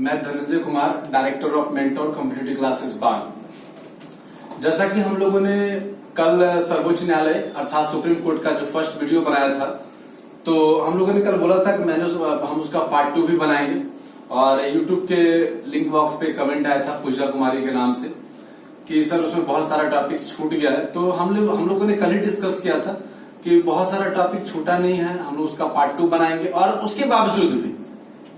मैं Dhananjay Kumar, director of mentor competitive classes बान। जैसा कि हम लोगों ने कल सर्वोच्च न्यायालय अर्थात सुप्रीम कोर्ट का जो फर्स्ट वीडियो बनाया था, तो हम लोगों ने कल बोला था कि हम उसका पार्ट 2 भी बनाएंगे। और यूट्यूब के लिंक बॉक्स पे कमेंट आया था पूजा कुमारी के नाम से कि सर उसमें बहुत सारा टॉपिक छूट गया है। तो हम लोगों ने कल ही डिस्कस किया था कि बहुत सारा टॉपिक छूटा नहीं है, हम लोग उसका पार्ट 2 बनाएंगे। और उसके बावजूद भी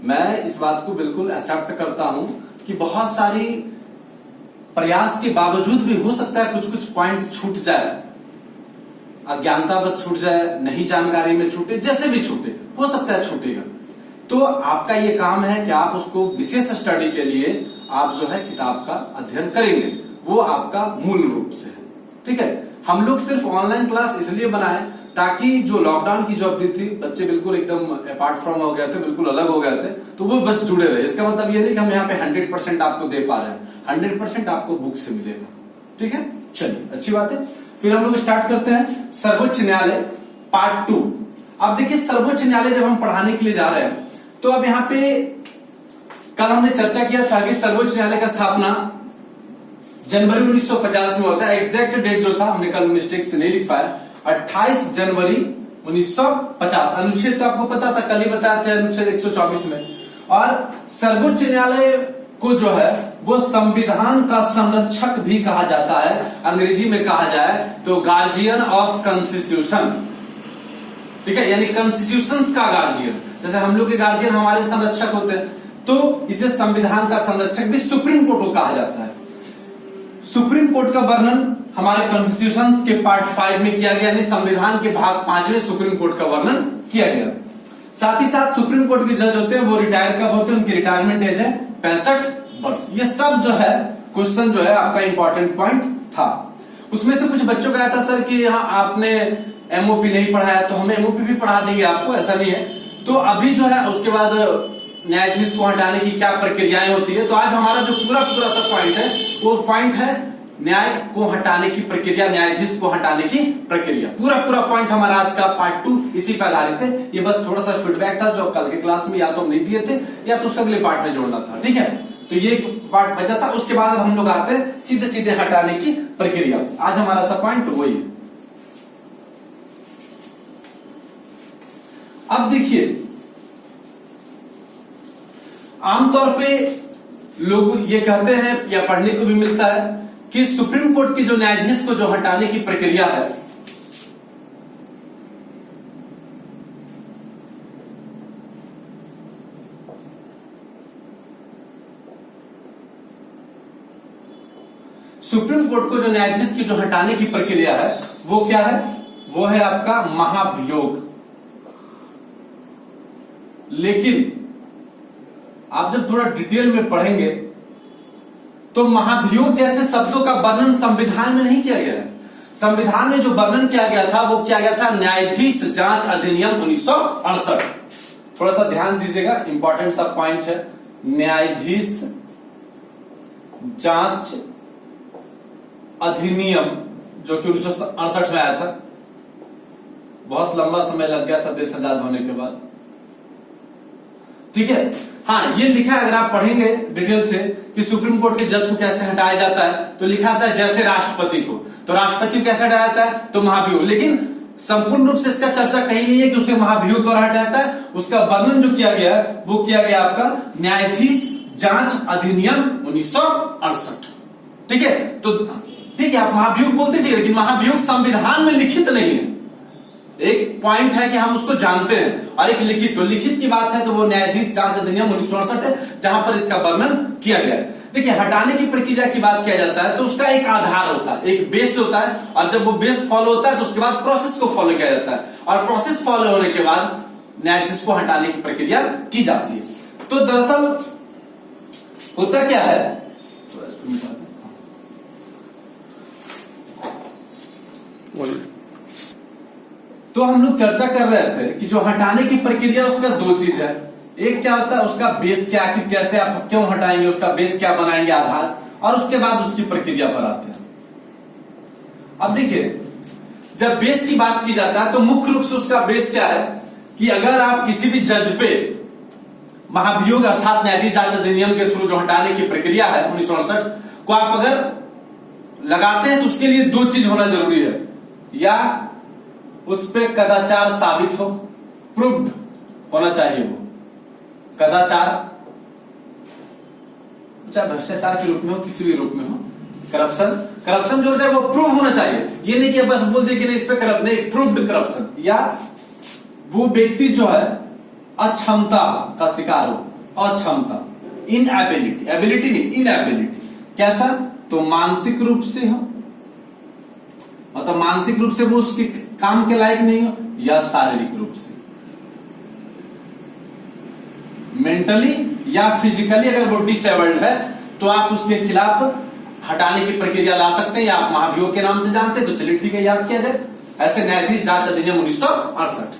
मैं इस बात को बिल्कुल एक्सेप्ट करता हूं कि बहुत सारी प्रयास के बावजूद भी हो सकता है कुछ पॉइंट छूट जाए, अज्ञानता बस छूट जाए, नहीं जानकारी में छूटे, जैसे भी छूटे, हो सकता है छूटेगा। तो आपका ये काम है कि आप उसको विशेष स्टडी के लिए आप जो है किताब का अध्ययन करेंगे, वो आपका मूल रूप से है। ठीक है, हम लोग सिर्फ ऑनलाइन क्लास इसलिए बनाए ताकि जो लॉकडाउन की जो अवधि थी, बच्चे बिल्कुल एकदम अपार्ट फ्रॉम हो गए थे, बिल्कुल अलग हो गए थे, तो वो बस जुड़े रहे। इसका मतलब ये नहीं कि हम यहाँ पे 100% आपको दे पा रहे हैं, 100% आपको बुक से मिलेगा। ठीक है, चलिए अच्छी बात है। फिर हम लोग स्टार्ट करते हैं सर्वोच्च न्यायालय पार्ट 2। अब देखिए, सर्वोच्च न्यायालय जब हम पढ़ाने के लिए जा रहे हैं तो अब यहाँ पे कल हमने चर्चा किया था कि सर्वोच्च न्यायालय का स्थापना जनवरी 1950 में होता है। एग्जैक्ट डेट जो था हमने कल मिस्टेक से नहीं लिख पाया, 28 जनवरी 1950। अनुच्छेद तो आपको पता था, कल ही बताया था, अनुच्छेद 124 में। और सर्वोच्च न्यायालय को जो है वो संविधान का संरक्षक भी कहा जाता है। अंग्रेजी में कहा जाए तो गार्जियन ऑफ कॉन्स्टिट्यूशन। ठीक है, यानी कॉन्स्टिट्यूशन का गार्जियन। जैसे हम लोग के गार्जियन हमारे संरक्षक होते हैं, तो इसे संविधान का संरक्षक भी सुप्रीम कोर्ट को कहा जाता है। सुप्रीम कोर्ट का वर्णन हमारे कॉन्स्टिट्यूशन के पार्ट 5 में किया गया, यानी संविधान के भाग 5 में सुप्रीम कोर्ट का वर्णन किया गया। साथ ही साथ सुप्रीम कोर्ट के जज होते हैं वो रिटायर कब होते हैं, उनकी रिटायरमेंट एज है 65 वर्ष। ये सब जो है क्वेश्चन जो है आपका इंपॉर्टेंट पॉइंट था। उसमें से कुछ बच्चों का आया था सर कि यहाँ आपने एमओपी नहीं पढ़ाया, तो हमें एमओपी भी पढ़ा देंगे आपको, ऐसा नहीं है। तो अभी जो है उसके बाद न्यायाधीश को हटाने की क्या प्रक्रियाएं होती है, तो आज हमारा जो पूरा सा पॉइंट है वो पॉइंट है न्याय को हटाने की प्रक्रिया, न्यायाधीश को हटाने की प्रक्रिया। पूरा पॉइंट हमारा आज का पार्ट 2 इसी पर आधारित है। ये बस थोड़ा सा फीडबैक था जो कल के क्लास में या तो हम नहीं दिए थे या तो उसका अगले पार्ट में जोड़ना था। ठीक है, तो ये पार्ट बचा था। उसके बाद हम लोग आते हैं सीधे हटाने की प्रक्रिया। आज हमारा सा पॉइंट वही है। अब देखिए, आमतौर पे लोग ये कहते हैं या पढ़ने को भी मिलता है कि सुप्रीम कोर्ट के जो न्यायाधीश को जो हटाने की प्रक्रिया है, सुप्रीम कोर्ट को जो न्यायाधीश की जो हटाने की प्रक्रिया है वो क्या है, वो है आपका महाभियोग। लेकिन आप जब थोड़ा डिटेल में पढ़ेंगे तो महाभियोग जैसे शब्दों का वर्णन संविधान में नहीं किया गया है। संविधान में जो वर्णन किया गया था वो किया गया था न्यायाधीश जांच अधिनियम 1968। थोड़ा सा ध्यान दीजिएगा, इंपॉर्टेंट सा पॉइंट है। न्यायाधीश जांच अधिनियम जो कि 1968 में आया था। बहुत लंबा समय लग गया था देश आजाद होने के बाद। ठीक है, हाँ, ये लिखा है, अगर आप पढ़ेंगे डिटेल से कि सुप्रीम कोर्ट के जज को कैसे हटाया जाता है, तो लिखा था जैसे राष्ट्रपति को, तो राष्ट्रपति को कैसे हटाया जाता है, तो महाभियोग। लेकिन संपूर्ण रूप से इसका चर्चा कहीं नहीं है कि उसे महाभियोग द्वारा हटाया जाता है। उसका वर्णन जो किया गया है वो किया गया आपका न्यायाधीश जांच अधिनियम 1968। ठीक है, तो ठीक है, आप महाभियोग बोलते ठीक है, लेकिन महाभियोग संविधान में लिखित नहीं है। एक पॉइंट है कि हम उसको जानते हैं, और एक लिखित, तो लिखित की बात है तो वो न्यायाधीश जांच अधिनियम 1968 है, जहां पर इसका वर्णन किया गया है। देखिए, हटाने की प्रक्रिया की बात किया जाता है तो उसका एक आधार होता है, एक बेस होता है, और जब वो बेस फॉलो होता है तो उसके बाद प्रोसेस को फॉलो किया जाता है, और प्रोसेस फॉलो होने के बाद न्यायाधीश को हटाने की प्रक्रिया की जाती है। तो दरअसल होता क्या है, तो हम लोग चर्चा कर रहे थे कि जो हटाने की प्रक्रिया उसका 2 चीज है। एक क्या होता है, उसका बेस क्या, कि कैसे आप क्यों हटाएंगे, उसका बेस क्या बनाएंगे, आधार, और उसके बाद उसकी प्रक्रिया पर आते हैं। अब देखिए, जब बेस की बात की जाता है तो मुख्य रूप से उसका बेस क्या है कि अगर आप किसी भी जज पे महाभियोग अर्थात न्यायाधीश जांच अधिनियम के थ्रू जो हटाने की प्रक्रिया है 1968 को आप अगर लगाते हैं तो उसके लिए दो चीज होना जरूरी है, या उस पे कदाचार साबित हो, प्रूव्ड होना चाहिए, वो कदाचार चाहे भ्रष्टाचार के रूप में हो, किसी भी रूप में हो, करप्शन जो है वो प्रूव होना चाहिए। ये नहीं कि बस बोल दे कि नहीं इस पे करप्ट, नहीं, प्रूव्ड करप्शन, या वो व्यक्ति जो है अक्षमता का शिकार हो, अक्षमता, इनएबिलिटी, एबिलिटी नहीं, इनएबिलिटी, कैसा, तो मानसिक रूप से हो, मतलब मानसिक रूप से वो उसके काम के लायक नहीं हो, या शारीरिक रूप से, मेंटली या फिजिकली अगर वो डिसेबल्ड है तो आप उसके खिलाफ हटाने की प्रक्रिया ला सकते हैं, या आप महाभियोग के नाम से जानते हैं तो चलिए ठीक है, याद किया जाए, ऐसे न्यायाधीश जांच अधिनियम 1968।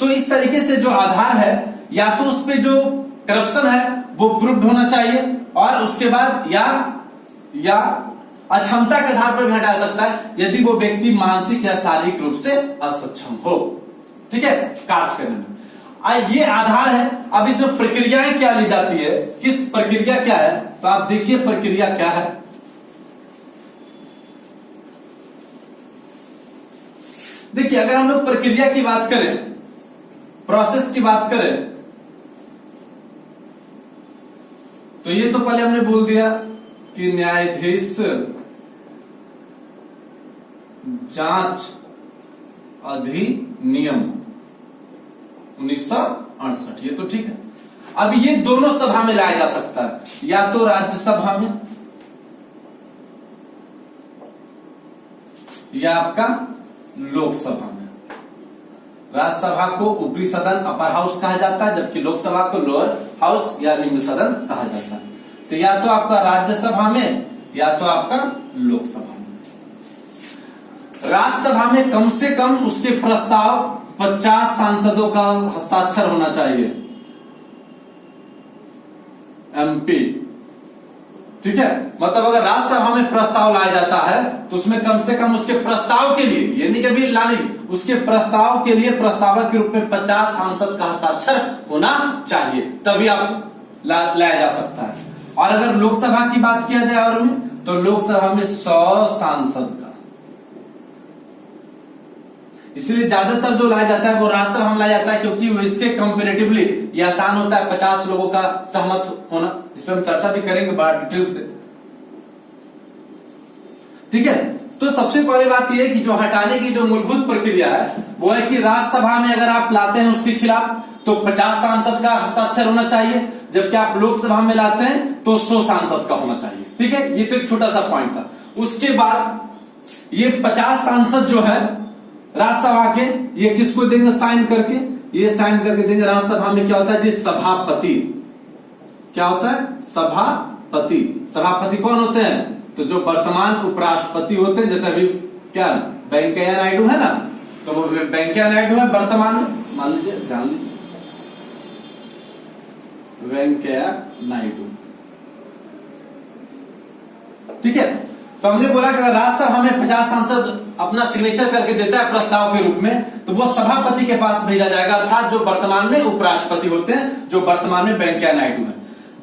तो इस तरीके से जो आधार है, या तो उस पे जो करप्शन है वो प्रूव्ड होना चाहिए, और उसके बाद या अक्षमता के आधार पर भी हटा सकता है यदि वो व्यक्ति मानसिक या शारीरिक रूप से असक्षम हो, ठीक है, कार्य करने में। ये आधार है। अब इसमें प्रक्रियाएं क्या ली जाती है, किस प्रक्रिया क्या है, तो आप देखिए प्रक्रिया क्या है। देखिए अगर हम लोग प्रक्रिया की बात करें, प्रोसेस की बात करें, तो ये तो पहले हमने बोल दिया कि न्यायाधीश जांच अधिनियम 1968, ये तो ठीक है। अब ये दोनों सभा में लाया जा सकता है, या तो राज्यसभा में या आपका लोकसभा में। राज्यसभा को ऊपरी सदन, अपर हाउस कहा जाता है, जबकि लोकसभा को लोअर हाउस या निम्न सदन कहा जाता है। तो या तो आपका राज्यसभा में या तो आपका लोकसभा में। राज्यसभा में कम से कम उसके प्रस्ताव 50 सांसदों का हस्ताक्षर होना चाहिए, एमपी, ठीक है। मतलब अगर राज्यसभा में प्रस्ताव लाया जाता है तो उसमें कम से कम उसके प्रस्ताव के लिए, ये नहीं कभी लाने, उसके प्रस्ताव के लिए प्रस्तावक के रूप में 50 सांसद का हस्ताक्षर होना चाहिए, तभी आप लाया जा सकता है। और अगर लोकसभा की बात किया जाए और में, तो लोकसभा में 100 सांसद का, इसलिए ज्यादातर जो लाया जाता है वो राज्यसभा में लाया जाता है, क्योंकि वो इसके कंपेरेटिवली ये आसान होता है 50 लोगों का सहमत होना। इस पर हम चर्चा भी करेंगे बड़ा डिटेल से, ठीक है। तो सबसे पहली बात यह है कि जो हटाने की जो मूलभूत प्रक्रिया है वो है कि राज्यसभा में अगर आप लाते हैं उसके खिलाफ तो 50 सांसद का हस्ताक्षर होना चाहिए, जबकि आप लोकसभा में लाते हैं तो 100 सांसद का होना चाहिए, ठीक है। ये तो एक छोटा सा पॉइंट था। उसके बाद ये 50 सांसद जो है राज्यसभा के, ये किसको देंगे, साइन करके, ये साइन करके देंगे। राज्यसभा में क्या होता है जी, सभापति, क्या होता है, सभापति। सभापति कौन होते हैं, तो जो वर्तमान उपराष्ट्रपति होते हैं, जैसे अभी क्या वेंकैया नायडू है ना, तो वो वेंकैया नायडू है वर्तमान में, मान लीजिए, जान लीजिए वेंकैया नायडू, ठीक है। तो हमने बोला कि अगर राज्यसभा में 50 सांसद अपना सिग्नेचर करके देता है प्रस्ताव के रूप में, तो वो सभापति के पास भेजा जाएगा, अर्थात जो वर्तमान में उपराष्ट्रपति होते हैं, जो वर्तमान में वेंकैया नायडू है।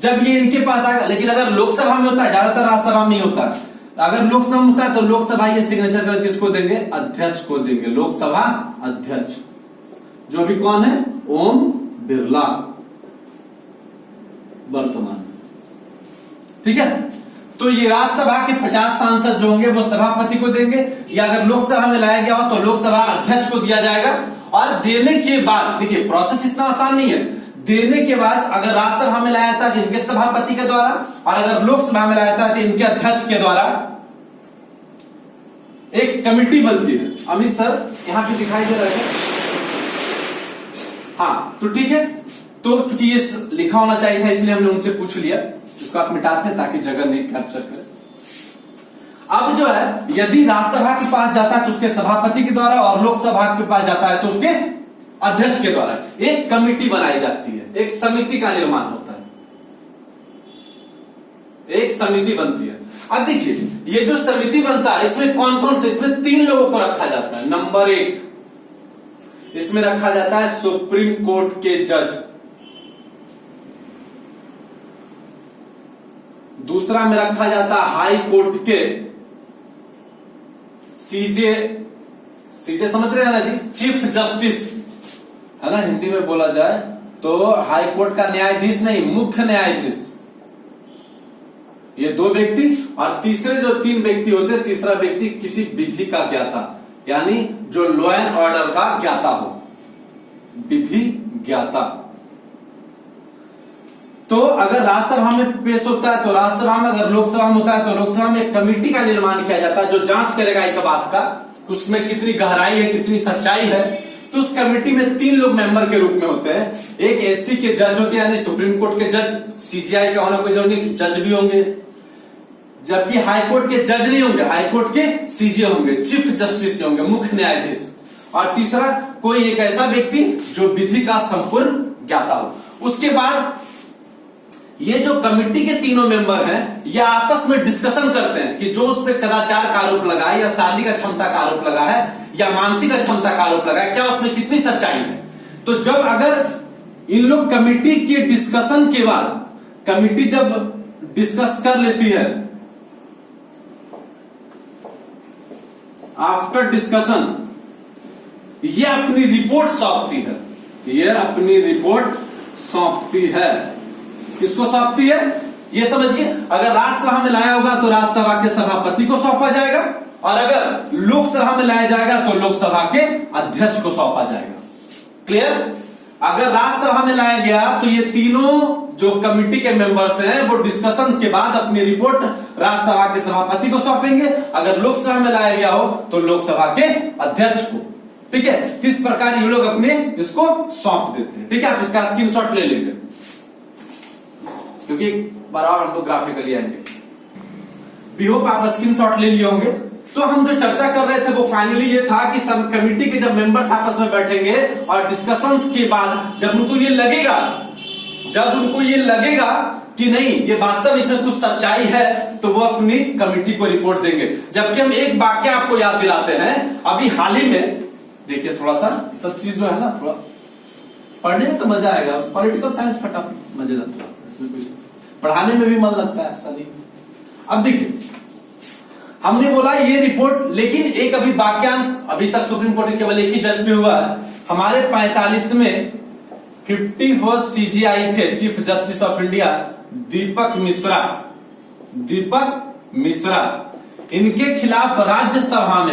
जब ये इनके पास आएगा, लेकिन अगर लोकसभा में होता है, ज्यादातर राज्यसभा में ही होता है, अगर लोकसभा में होता है तो लोकसभा ये सिग्नेचर करके किसको देंगे, अध्यक्ष को देंगे, लोकसभा अध्यक्ष, जो भी कौन है, ओम बिरला वर्तमान, ठीक है। तो ये राज्यसभा के 50 सांसद जो होंगे वो सभापति को देंगे, या अगर लोकसभा में लाया गया हो तो लोकसभा अध्यक्ष को दिया जाएगा। और देने के बाद, देखिए प्रोसेस इतना आसान नहीं है, देने के बाद अगर राज्यसभा में लाया था तो इनके सभापति के द्वारा, और अगर लोकसभा में लाया था तो इनके अध्यक्ष के द्वारा एक कमेटी बनती है। अमित सर यहां पे दिखाई दे रहा है, हाँ तो ठीक है। तो चूंकि ये लिखा होना चाहिए था इसलिए हमने उनसे पूछ लिया, इसको आप मिटाते हैं ताकि जगह नहीं कैप्चर करे। अब जो है यदि राज्यसभा के पास जाता है तो उसके सभापति के द्वारा, और लोकसभा के पास जाता है तो उसके अध्यक्ष के द्वारा एक कमेटी बनाई जाती है, एक समिति का निर्माण होता है, एक समिति बनती है। अब देखिए ये जो समिति बनता है इसमें कौन कौन से, इसमें 3 लोगों को रखा जाता है। नंबर 1, इसमें रखा जाता है सुप्रीम कोर्ट के जज, दूसरा में रखा जाता है हाई कोर्ट के सीजे समझ रहे हैं ना जी, चीफ जस्टिस है ना, हिंदी में बोला जाए तो हाई कोर्ट का न्यायाधीश नहीं, मुख्य न्यायाधीश, ये दो व्यक्ति। और तीसरे जो 3 व्यक्ति होते, तीसरा व्यक्ति किसी विधि का ज्ञाता, यानी जो लॉ एंड ऑर्डर का ज्ञाता हो, विधि ज्ञाता। तो अगर राज्यसभा में पेश होता है तो राज्यसभा में, अगर लोकसभा में होता है तो लोकसभा में एक कमेटी का निर्माण किया जाता है जो जांच करेगा इस बात का उसमें कितनी गहराई है, कितनी सच्चाई है। तो उस कमेटी में 3 लोग मेंबर के रूप में होते हैं। एक एससी के जज होते हैं, यानी सुप्रीम कोर्ट के जज, सीजीआई का होना कोई जरूरी नहीं, जज भी होंगे। जबकि हाई कोर्ट के जज नहीं होंगे, हाई कोर्ट के सीजे होंगे, चीफ जस्टिस होंगे, मुख्य न्यायाधीश। और तीसरा कोई एक ऐसा व्यक्ति जो विधि का संपूर्ण ज्ञाता हो। उसके बाद ये जो कमेटी के तीनों मेंबर हैं, ये आपस में डिस्कशन करते हैं कि जो उस पर कदाचार का आरोप लगा है, या शारीरिक अक्षमता का आरोप लगा है, या मानसिक अक्षमता का आरोप लगा है, क्या उसमें कितनी सच्चाई है। तो जब अगर इन लोग कमेटी के डिस्कशन के बाद, कमेटी जब डिस्कस कर लेती है, आफ्टर डिस्कशन ये अपनी रिपोर्ट सौंपती है, ये अपनी रिपोर्ट सौंपती है। किसको सौंपती है ये समझिए। अगर राज्यसभा में लाया होगा तो राज्यसभा के सभापति को सौंपा जाएगा, और अगर लोकसभा में लाया जाएगा तो लोकसभा के अध्यक्ष को सौंपा जाएगा। क्लियर। अगर राज्यसभा में लाया गया तो ये तीनों जो कमेटी के मेंबर्स हैं वो डिस्कशन के बाद अपनी रिपोर्ट राज्यसभा के सभापति को सौंपेंगे। अगर लोकसभा में लाया गया हो तो लोकसभा के अध्यक्ष को। ठीक है, इस प्रकार ये लोग अपने इसको सौंप देते हैं। ठीक है, आप इसका स्क्रीनशॉट ले लेंगे क्योंकि बराबर हम लोग ग्राफिकली आएंगे। वी होप आप स्क्रीनशॉट ले लिए होंगे। तो हम जो चर्चा कर रहे थे वो फाइनली ये था कि सब कमेटी के जब मेंबर्स आपस में बैठेंगे और डिस्कशंस के बाद जब उनको ये लगेगा कि नहीं ये वास्तव इसमें कुछ सच्चाई है तो वो अपनी कमेटी को रिपोर्ट देंगे। जबकि हम एक वाक्य आपको याद दिलाते हैं, अभी हाल ही में देखिए, थोड़ा सा सब चीज जो है ना, थोड़ा पढ़ने में तो मजा आएगा। पॉलिटिकल साइंस फटाफट मजेदार, इसमें कुछ पढ़ाने में भी मन लगता है, ऐसा नहीं। अब देखिए, हमने बोला ये रिपोर्ट, लेकिन एक अभी वाक्यांश अभी तक सुप्रीम कोर्ट केवल एक ही जज पे हुआ है। हमारे 45 में 51 सीजीआई थे, चीफ जस्टिस ऑफ इंडिया दीपक मिश्रा। इनके खिलाफ राज्यसभा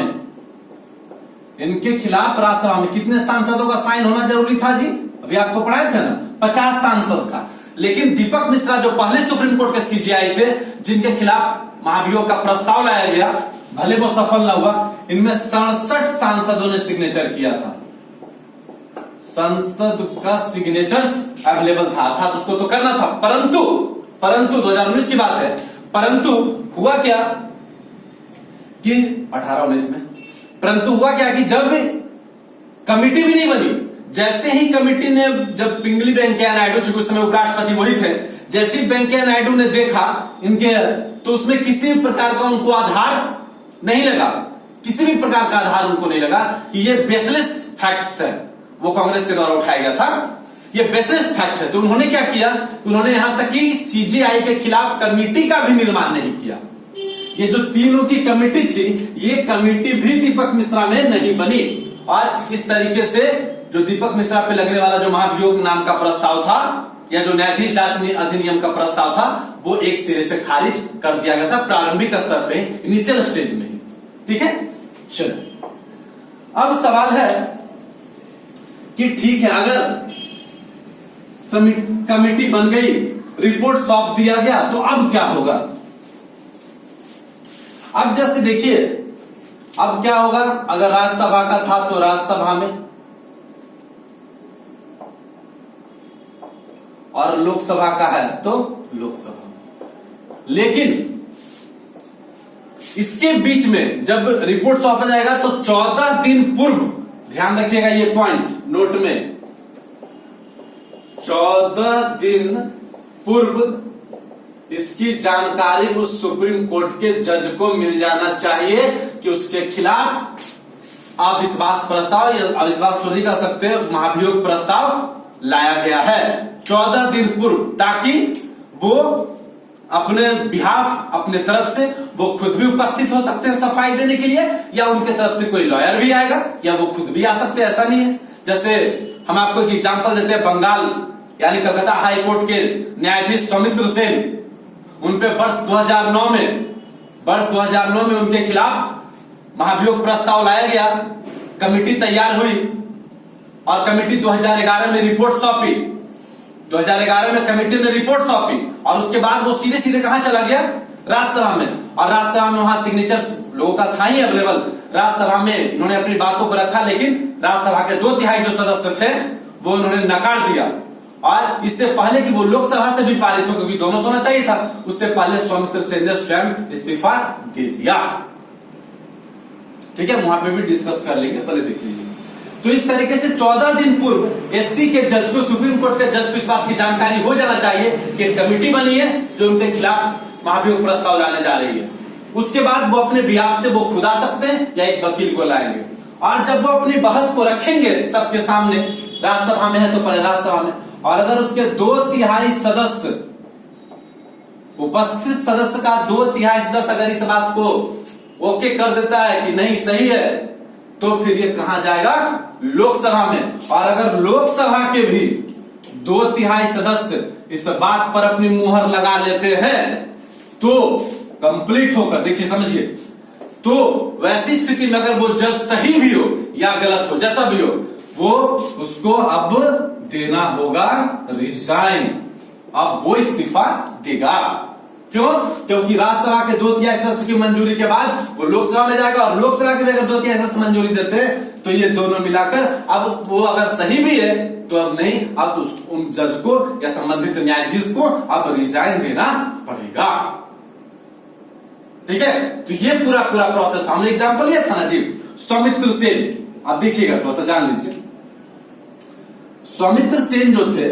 में कितने सांसदों का साइन होना जरूरी था जी? अभी आपको पढ़ाए थे ना, 50 सांसद का। लेकिन दीपक मिश्रा जो पहले सुप्रीम कोर्ट के सीजीआई थे, जिनके खिलाफ महाभियोग का प्रस्ताव लाया गया, भले वो सफल न हुआ, इनमें 67 सांसदों ने सिग्नेचर किया था। संसद का सिग्नेचर्स अवेलेबल था, अर्थात उसको तो करना था। परंतु 2019 की बात है, परंतु हुआ क्या कि 18-19 में, परंतु हुआ क्या कि जब कमिटी भी नहीं बनी, जैसे ही कमिटी ने, जब पिंगली वेंकैया नायडू, चूंकि उस समय उपराष्ट्रपति वही थे, जैसे ही वेंकैया नायडू ने देखा इनके, तो उसमें किसी भी प्रकार का उनको आधार नहीं लगा, किसी भी प्रकार का आधार उनको नहीं लगा कि ये बेसलेस फैक्ट्स है। वो कांग्रेस के द्वारा उठाया गया था, ये बेसलेस फैक्ट है। तो उन्होंने क्या किया, उन्होंने यहां तक कि सीजीआई के खिलाफ कमेटी का भी निर्माण नहीं किया। ये जो तीनों की कमेटी थी, ये कमेटी भी दीपक मिश्रा में नहीं बनी, और इस तरीके से जो दीपक मिश्रा पे लगने वाला जो महाभियोग नाम का प्रस्ताव था, या जो न्यायाधीश जांच अधिनियम का प्रस्ताव था, वो एक सिरे से खारिज कर दिया गया था, प्रारंभिक स्तर पे, इनिशियल स्टेज में ही। ठीक है, चलो अब सवाल है कि ठीक है, अगर कमेटी बन गई, रिपोर्ट सौंप दिया गया, तो अब क्या होगा? अब जैसे देखिए, अब क्या होगा? अगर राज्यसभा का था तो राज्यसभा में, और लोकसभा का है तो लोकसभा में। लेकिन इसके बीच में जब रिपोर्ट सौंपा जाएगा तो 14 दिन पूर्व, ध्यान रखिएगा ये पॉइंट नोट में, 14 दिन पूर्व इसकी जानकारी उस सुप्रीम कोर्ट के जज को मिल जाना चाहिए कि उसके खिलाफ अविश्वास प्रस्ताव, या अविश्वास तो नहीं कर सकते, महाभियोग प्रस्ताव लाया गया है। 14 दिन पूर्व, ताकि वो अपने बिहाफ, अपने तरफ से वो खुद भी उपस्थित हो सकते हैं सफाई देने के लिए, या उनके तरफ से कोई लॉयर भी आएगा, या वो खुद भी आ सकते हैं, ऐसा नहीं है। जैसे हम आपको एक एग्जांपल देते हैं, बंगाल यानी कलकत्ता हाई कोर्ट के न्यायाधीश सौमित्र सेन, उनपे वर्ष 2009 में उनके खिलाफ महाभियोग प्रस्ताव लाया गया, कमेटी तैयार हुई और कमेटी 2011 में रिपोर्ट सौंपी। 2011 में कमेटी ने रिपोर्ट सौंपी और उसके बाद वो सीधे सीधे कहां चला गया, राज्यसभा में। और राज्यसभा में वहां सिग्नेचर्स लोगों का था ही अवेलेबल। राज्यसभा में इन्होंने अपनी बातों को रखा, लेकिन राज्यसभा के 2/3 जो सदस्य थे वो उन्होंने नकार दिया। और इससे पहले कि वो लोकसभा से भी पारित हो, क्योंकि दोनों होना चाहिए था, उससे पहले सौमित्र सेन ने स्वयं इस्तीफा दे दिया। ठीक है, वहां पे भी डिस्कस कर लेंगे, पहले देख लीजिए। तो इस तरीके से 14 दिन पूर्व एससी के जज को, सुप्रीम कोर्ट के जज को इस बात की जानकारी हो जाना चाहिए कि कमेटी बनी है जो उनके खिलाफ महाभियोग प्रस्ताव लाने जा रही है। उसके बाद वो अपने बिहाफ से वो खुद आ सकते हैं या एक वकील को लाएंगे, और जब वो अपनी बहस को रखेंगे सबके सामने, राज्यसभा में है तो पहले राज्यसभा में, और अगर उसके 2/3 सदस्य, उपस्थित सदस्य का 2/3 सदस्य अगर इस बात को ओके कर देता है कि नहीं सही है, तो फिर ये कहां जाएगा, लोकसभा में। और अगर लोकसभा के भी 2/3 सदस्य इस बात पर अपनी मुहर लगा लेते हैं, तो कंप्लीट होकर, देखिए समझिए, तो वैसी स्थिति में अगर वो जज सही भी हो या गलत हो, जैसा भी हो, वो उसको अब देना होगा रिजाइन। अब वो इस्तीफा देगा। क्यों? क्योंकि राज्यसभा के 2/3 सदस्य की मंजूरी के बाद वो लोकसभा में जाएगा, और लोकसभा के भी अगर 2/3 सदस्य मंजूरी देते हैं तो ये दोनों मिलाकर, अब वो अगर सही भी है तो अब नहीं, अब उन जज को या संबंधित न्यायाधीश को अब रिजाइन देना पड़ेगा। ठीक है, तो ये पूरा प्रोसेस था। हमने एग्जाम्पल लिया था ना जी, सौमित्र सेन। आप देखिएगा, थोड़ा सा जान लीजिए। सौमित्र सेन जो थे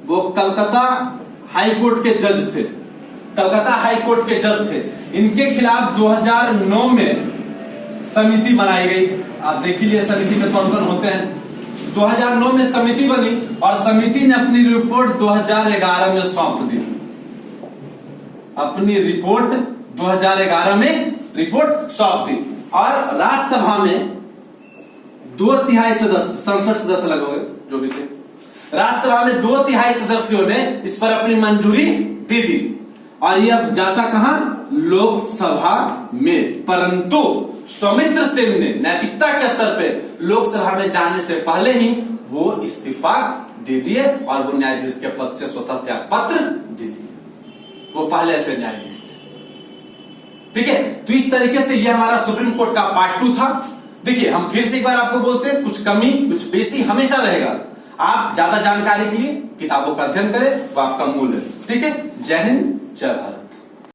वो कलकत्ता हाई कोर्ट के जज थे, कलकत्ता हाई कोर्ट के जज थे। इनके खिलाफ 2009 में समिति बनाई गई। आप देख लीजिए समिति में कौन कौन होते हैं। 2009 में समिति बनी और समिति ने अपनी रिपोर्ट 2011 में सौंप दी। अपनी रिपोर्ट 2011 में रिपोर्ट सौंप दी, और राज्यसभा में 2/3 सदस्य, 67 सदस्य लगभग जो भी थे, राज्यसभा में 2/3 सदस्यों ने इस पर अपनी मंजूरी दे दी। और ये अब जाता कहां, लोकसभा में। परंतु सौमित्र सेन ने नैतिकता के स्तर पे लोकसभा में जाने से पहले ही वो इस्तीफा दे दिए और वो न्यायाधीश के पद से स्वतः त्याग पत्र दे दिए। वो पहले से न्यायाधीश थे। ठीक है, तो इस तरीके से ये हमारा सुप्रीम कोर्ट का पार्ट 2 था। देखिए, हम फिर से एक बार आपको बोलते हैं, कुछ कमी कुछ बेसी हमेशा रहेगा। आप ज्यादा जानकारी के लिए किताबों का अध्ययन करें, वो आपका मूल है। ठीक है, जय हिंद, जय भारत।